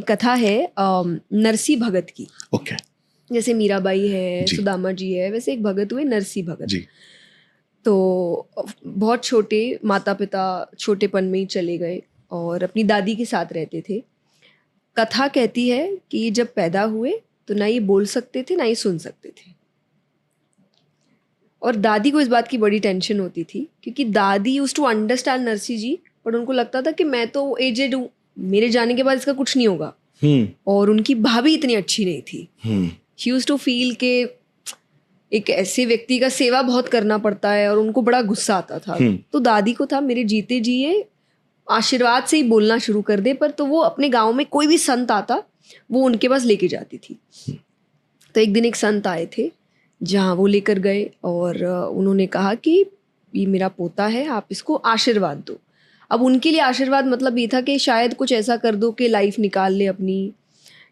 कथा है नरसी भगत की। ओके जैसे मीराबाई है, जी। सुदामा जी है, वैसे एक भगत हुए नरसी भगत जी। तो बहुत छोटे, माता पिता छोटेपन में ही चले गए और अपनी दादी के साथ रहते थे। कथा कहती है कि जब पैदा हुए तो ना ये बोल सकते थे ना ये सुन सकते थे, और दादी को इस बात की बड़ी टेंशन होती थी क्योंकि दादी used to understand Narsi ji, but उनको लगता था कि मैं तो एजेड हूँ, मेरे जाने के बाद इसका कुछ नहीं होगा। और उनकी भाभी इतनी अच्छी नहीं थी। शी यूज्ड टू फील के एक ऐसे व्यक्ति का सेवा बहुत करना पड़ता है, और उनको बड़ा गुस्सा आता था। तो दादी को था मेरे जीते जी ये आशीर्वाद से ही बोलना शुरू कर दे, पर तो वो अपने गांव में कोई भी संत आता वो उनके पास लेके जाती थी। तो एक दिन एक संत आए थे जहाँ वो लेकर गए और उन्होंने कहा कि ये मेरा पोता है, आप इसको आशीर्वाद दो। अब उनके लिए आशीर्वाद मतलब ये था कि शायद कुछ ऐसा कर दो कि लाइफ निकाल ले अपनी,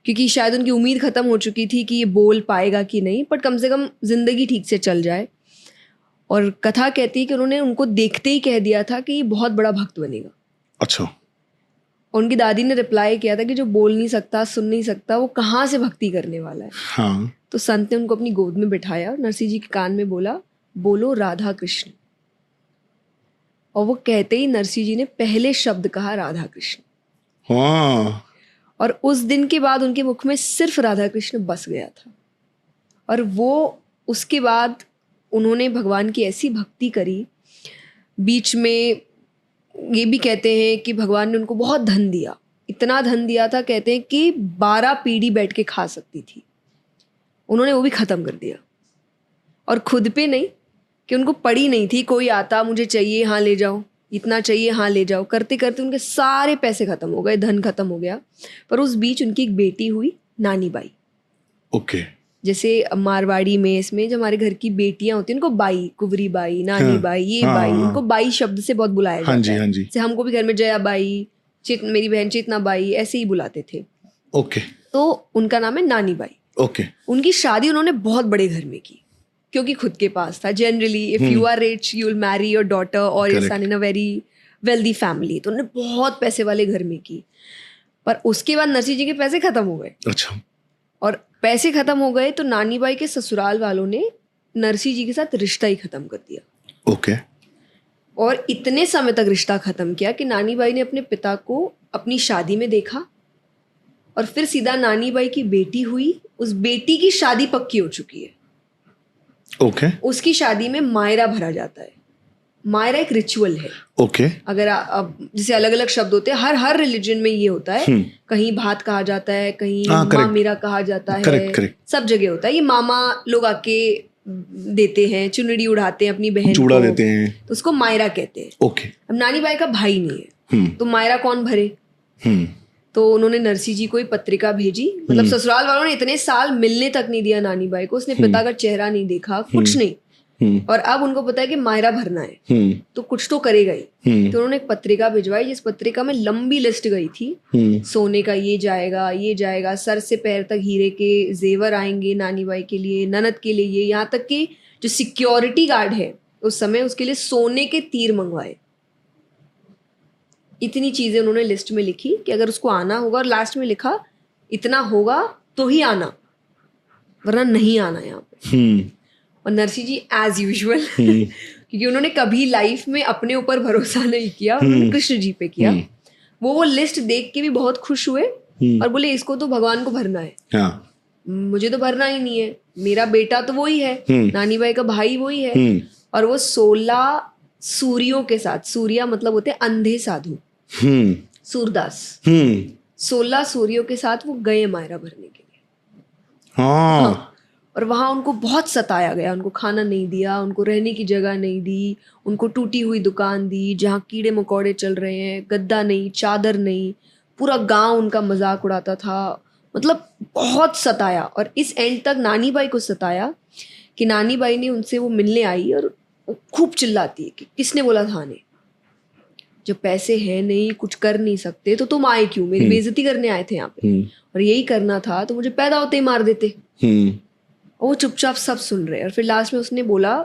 क्योंकि शायद उनकी उम्मीद ख़त्म हो चुकी थी कि ये बोल पाएगा कि नहीं, बट कम से कम ज़िंदगी ठीक से चल जाए। और कथा कहती है कि उन्होंने उनको देखते ही कह दिया था कि ये बहुत बड़ा भक्त बनेगा। अच्छा। और उनकी दादी ने रिप्लाई किया था कि जो बोल नहीं सकता, सुन नहीं सकता, वो कहाँ से भक्ति करने वाला है। हाँ। तो संत ने उनको अपनी गोद में बिठाया और नरसिंह जी के कान में बोला, बोलो राधा कृष्ण। और वो कहते ही नरसिंह जी ने पहले शब्द कहा राधा कृष्ण। हाँ। और उस दिन के बाद उनके मुख में सिर्फ राधा कृष्ण बस गया था। और वो उसके बाद उन्होंने भगवान की ऐसी भक्ति करी। बीच में ये भी कहते हैं कि भगवान ने उनको बहुत धन दिया, इतना धन दिया था कहते हैं कि 12 पीढ़ी बैठ के खा सकती थी, उन्होंने वो भी ख़त्म कर दिया। और खुद पे नहीं कि उनको पड़ी नहीं थी, कोई आता मुझे चाहिए हाँ ले जाओ, इतना चाहिए हाँ ले जाओ, करते करते उनके सारे पैसे ख़त्म हो गए, धन ख़त्म हो गया। पर उस बीच उनकी एक बेटी हुई, नानी बाई। ओके। जैसे मारवाड़ी में इसमें जो हमारे घर की बेटियां होती हैं उनको बाई, कुंवरी बाई, नानी हाँ, बाई, ये हाँ, बाई, हाँ, उनको बाई शब्द से बहुत बुलाया हाँ जाता जी, है। हाँ जी। जैसे हमको भी घर में जया बाई, मेरी बहन चेतना बाई, ऐसे ही बुलाते थे। ओके। तो उनका नाम है नानी बाई। ओके। उनकी शादी उन्होंने बहुत बड़े घर में की क्योंकि खुद के पास था। Generally if you are rich you will marry your daughter और your son in a very wealthy family. तो उन्होंने बहुत पैसे वाले घर में की। पर उसके बाद नरसिंह जी के पैसे खत्म हो गए। अच्छा। और पैसे खत्म हो गए तो नानी बाई के ससुराल वालों ने नरसिंह जी के साथ रिश्ता ही खत्म कर दिया। ओके। और इतने समय तक रिश्ता खत्म किया कि नानी बाई ने अपने पिता को अपनी शादी में देखा, और फिर सीधा नानी बाई की बेटी हुई, उस बेटी की शादी पक्की हो चुकी है। ओके। उसकी शादी में मायरा भरा जाता है। मायरा एक रिचुअल है। ओके। अगर अब जैसे अलग अलग शब्द होते हैं, हर रिलीजन में ये होता है। कहीं भात कहा जाता है, कहीं माँ मेरा कहा जाता है। करेक्ट। सब जगह होता है। ये मामा लोग आके देते हैं, चुनरी उड़ाते हैं अपनी बहन चूड़ा को, देते हैं, तो उसको मायरा कहते हैं। ओके। अब नानी बाई का भाई नहीं है, तो मायरा कौन भरे। तो उन्होंने नरसिंह जी को ही पत्रिका भेजी। मतलब ससुराल वालों ने इतने साल मिलने तक नहीं दिया नानी बाई को, उसने पिता का चेहरा नहीं देखा, कुछ नहीं। और अब उनको पता है कि मायरा भरना है, तो कुछ तो करेगा ही। तो उन्होंने एक पत्रिका भिजवाई, जिस पत्रिका में लंबी लिस्ट गई थी। सोने का ये जाएगा, ये जाएगा, सर से पैर तक हीरे के जेवर आएंगे नानी बाई के लिए, ननद के लिए ये, यहाँ तक कि जो सिक्योरिटी गार्ड है उस समय उसके लिए सोने के तीर मंगवाए। इतनी चीजें उन्होंने लिस्ट में लिखी कि अगर उसको आना होगा, और लास्ट में लिखा इतना होगा तो ही आना, वरना नहीं आना यहाँ पे। और नरसिंह जी एज यूजुअल क्योंकि उन्होंने कभी लाइफ में अपने ऊपर भरोसा नहीं किया, उन्होंने कृष्ण जी पे किया। वो लिस्ट देख के भी बहुत खुश हुए और बोले इसको तो भगवान को भरना है। हाँ। मुझे तो भरना ही नहीं है, मेरा बेटा तो वही है, नानी बाई का भाई वही है। और वो 16 सूर्यों के साथ, सूर्या मतलब होते अंधे साधु, सूरदास, 16 सूर्यों के साथ वो गए मायरा भरने के लिए। हाँ। और वहाँ उनको बहुत सताया गया, उनको खाना नहीं दिया, उनको रहने की जगह नहीं दी, उनको टूटी हुई दुकान दी जहाँ कीड़े मकोड़े चल रहे हैं, गद्दा नहीं, चादर नहीं, पूरा गांव उनका मजाक उड़ाता था। मतलब बहुत सताया। और इस एंड तक नानी बाई को सताया कि नानी बाई ने उनसे वो मिलने आई और खूब चिल्लाती है कि किसने बोला था आने, जब पैसे हैं नहीं, कुछ कर नहीं सकते, तो तुम आए क्यों, मेरी बेइज्जती करने आए थे यहाँ पे, और यही करना था तो मुझे पैदा होते ही मार देते। वो चुपचाप सब सुन रहे। और फिर लास्ट में उसने बोला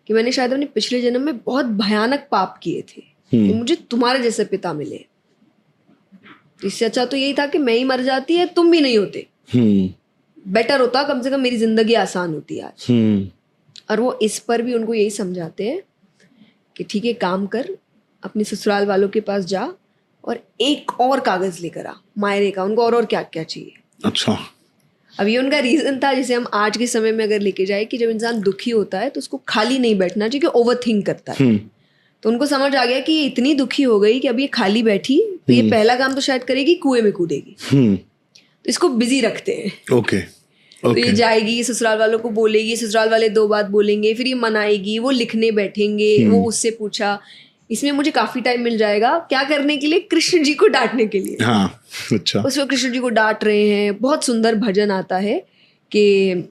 कि मैंने शायद अपने पिछले जन्म में बहुत भयानक पाप किए थे, तो मुझे तुम्हारे जैसे पिता मिले। इससे अच्छा तो यही था कि मैं ही मर जाती है, तुम भी नहीं होते, बेटर होता, कम से कम मेरी जिंदगी आसान होती आज। और वो इस पर भी उनको यही समझाते हैं कि ठीक है, काम कर, अपने ससुराल वालों के पास जा और एक और कागज लेकर आ मायरे का, उनको और क्या क्या चाहिए। अच्छा। अब ये उनका रीजन था, जिसे हम आज के समय में अगर लेके जाए कि जब इंसान दुखी होता है तो उसको खाली नहीं बैठना चाहिए, ओवर थिंक करता है। तो उनको समझ आ गया कि ये इतनी दुखी हो गई कि अब ये खाली बैठी तो ये पहला काम तो शायद करेगी, कुएं में कूदेगी। तो इसको बिजी रखते हैं। ओके। तो ये जाएगी, ससुराल वालों को बोलेगी, ससुराल वाले 2 बात बोलेंगे, फिर ये मनाएगी, वो लिखने बैठेंगे, वो उससे पूछा। इसमें मुझे काफी टाइम मिल जाएगा क्या करने के लिए, कृष्ण जी को डांटने के लिए। हाँ, अच्छा। उसमें कृष्ण जी को डांट रहे हैं। बहुत सुंदर भजन आता है कि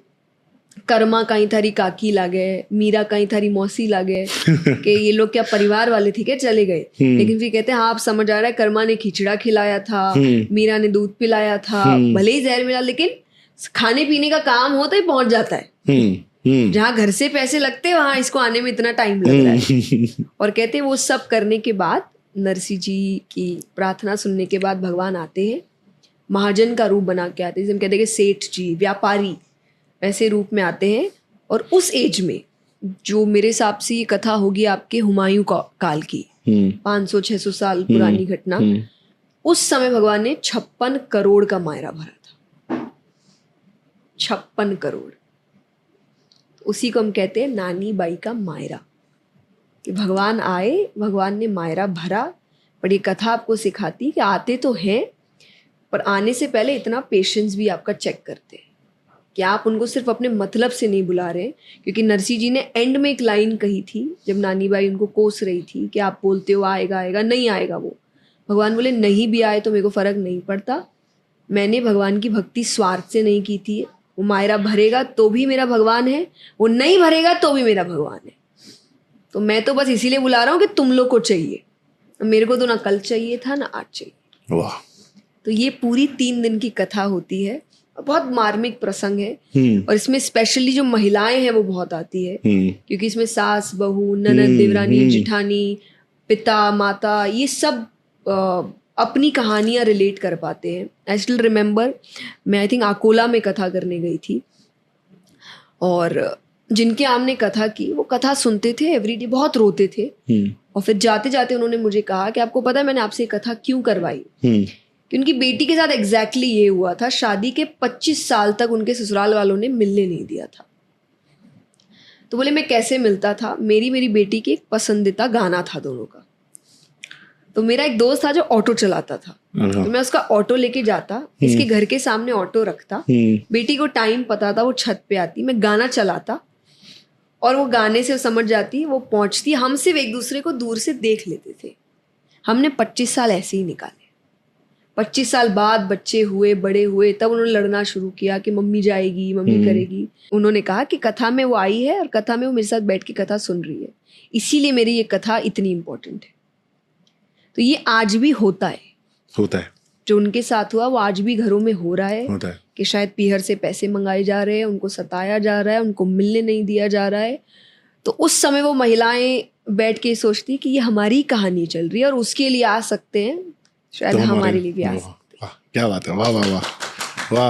कर्मा कहीं थारी काकी लागे, मीरा कहीं थारी मौसी लागे, कि ये लोग क्या परिवार वाले थे क्या, चले गए। लेकिन फिर कहते हैं हाँ, आप समझ आ रहा है, कर्मा ने खिचड़ा खिलाया था, मीरा ने दूध पिलाया था, भले ही जहर मिला, लेकिन खाने पीने का काम हो तो ही पहुंच जाता है। जहाँ घर से पैसे लगते हैं वहां इसको आने में इतना टाइम लग रहा है। और कहते हैं वो सब करने के बाद, नरसिंह जी की प्रार्थना सुनने के बाद भगवान आते हैं, महाजन का रूप बना के आते हैं, जिसे कहते हैं कि सेठ जी, व्यापारी, वैसे रूप में आते हैं। और उस एज में, जो मेरे हिसाब से ये कथा होगी आपके हुमायूं काल की, 500-600 साल पुरानी घटना, उस समय भगवान ने 56 करोड़ का मायरा भरा था। 56 करोड़, उसी को हम कहते हैं नानी बाई का मायरा। कि भगवान आए, भगवान ने मायरा भरा। पर ये कथा आपको सिखाती कि आते तो हैं, पर आने से पहले इतना पेशेंस भी आपका चेक करते हैं कि आप उनको सिर्फ अपने मतलब से नहीं बुला रहे। क्योंकि नरसिंह जी ने एंड में एक लाइन कही थी, जब नानी बाई उनको कोस रही थी कि आप बोलते हो आएगा आएगा, नहीं आएगा वो। भगवान बोले नहीं भी आए तो मेरे को फर्क नहीं पड़ता, मैंने भगवान की भक्ति स्वार्थ से नहीं की थी। वो मायरा भरेगा तो भी मेरा भगवान है, वो नहीं भरेगा तो भी मेरा भगवान है। तो मैं तो बस इसीलिए बुला रहा हूँ कि तुम लोग को चाहिए, मेरे को तो ना कल चाहिए था ना आज चाहिए। वाह। तो ये पूरी 3 दिन की कथा होती है, बहुत मार्मिक प्रसंग है। और इसमें स्पेशली जो महिलाएं हैं वो बहुत आती है, क्योंकि इसमें सास, बहू, ननद, देवरानी, जिठानी, पिता, माता, ये सब अपनी कहानियां रिलेट कर पाते हैं। आई स्टिल रिमेम्बर, मैं आई थिंक अकोला में कथा करने गई थी, और जिनके आमने कथा की, वो कथा सुनते थे एवरीडे, बहुत रोते थे। और फिर जाते जाते उन्होंने मुझे कहा कि आपको पता है मैंने आपसे कथा क्यों करवाई? कि उनकी बेटी के साथ एग्जैक्टली ये हुआ था। शादी के 25 साल तक उनके ससुराल वालों ने मिलने नहीं दिया था। तो बोले मैं कैसे मिलता था? मेरी बेटी की एक पसंदीदा गाना था दोनों का। तो मेरा एक दोस्त था जो ऑटो चलाता था, तो मैं उसका ऑटो लेके जाता, इसके घर के सामने ऑटो रखता, बेटी को टाइम पता था, वो छत पे आती, मैं गाना चलाता और वो गाने से समझ जाती, वो पहुंचती, हम सिर्फ एक दूसरे को दूर से देख लेते थे। हमने 25 साल ऐसे ही निकाले। 25 साल बाद बच्चे हुए, बड़े हुए, तब उन्होंने लड़ना शुरू किया कि मम्मी जाएगी, मम्मी करेगी। उन्होंने कहा कि कथा में वो आई है और कथा में वो मेरे साथ बैठ के कथा सुन रही है, इसीलिए मेरी ये कथा इतनी इंपॉर्टेंट है। तो ये आज भी होता है जो उनके साथ हुआ, वो आज भी घरों में हो रहा है कि शायद पीहर से पैसे मंगाए जा रहे हैं, उनको सताया जा रहा है, उनको मिलने नहीं दिया जा रहा है। तो उस समय वो महिलाएं बैठ के सोचती कि ये हमारी कहानी चल रही है और उसके लिए आ सकते हैं, शायद हमारे लिए भी आ सकते हैं। क्या बात है, वाह वाह वाह वाह।